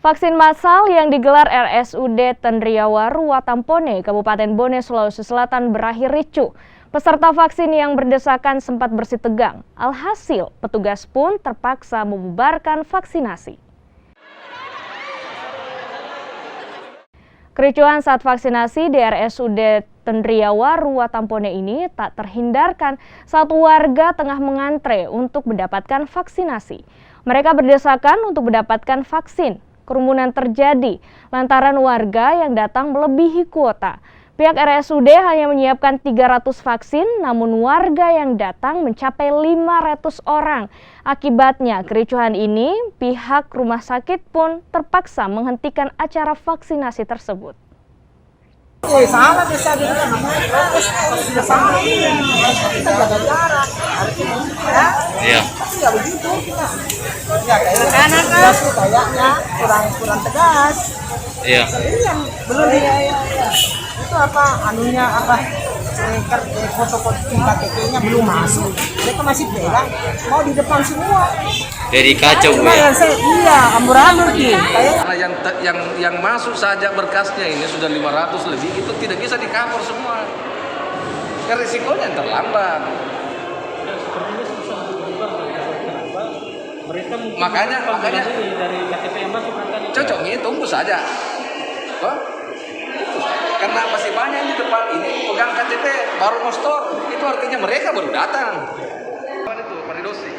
Vaksin massal yang digelar RSUD Tendriawa Ruwatampone, Kabupaten Bone, Sulawesi Selatan berakhir ricuh. Peserta vaksin yang berdesakan sempat bersitegang. Alhasil, petugas pun terpaksa membubarkan vaksinasi. Kericuhan saat vaksinasi di RSUD Tendriawa Ruwatampone ini tak terhindarkan saat warga tengah mengantre untuk mendapatkan vaksinasi. Mereka berdesakan untuk mendapatkan vaksin. Kerumunan terjadi lantaran warga yang datang melebihi kuota. Pihak RSUD hanya menyiapkan 300 vaksin, namun warga yang datang mencapai 500 orang. Akibatnya kericuhan ini, pihak rumah sakit pun terpaksa menghentikan acara vaksinasi tersebut. Salah bisa sudah sama kita jaga jarak ya tapi nggak begitu kita ya kayaknya kurang tegas ini yang belum itu apa anunya apa foto-foto KTP-nya belum masuk, mereka masih pegang mau di depan semua. Jadi kacau ya. Iya, amburadul Karena yang masuk saja berkasnya ini sudah 500 lebih, itu tidak bisa di-cover semua. Ya risikonya terlambat. Makanya dari KTP yang masuk cocoknya tunggu saja. Karena masih banyak di depan ini pegang KTP baru mau store, itu artinya mereka baru datang. Itu varidosi.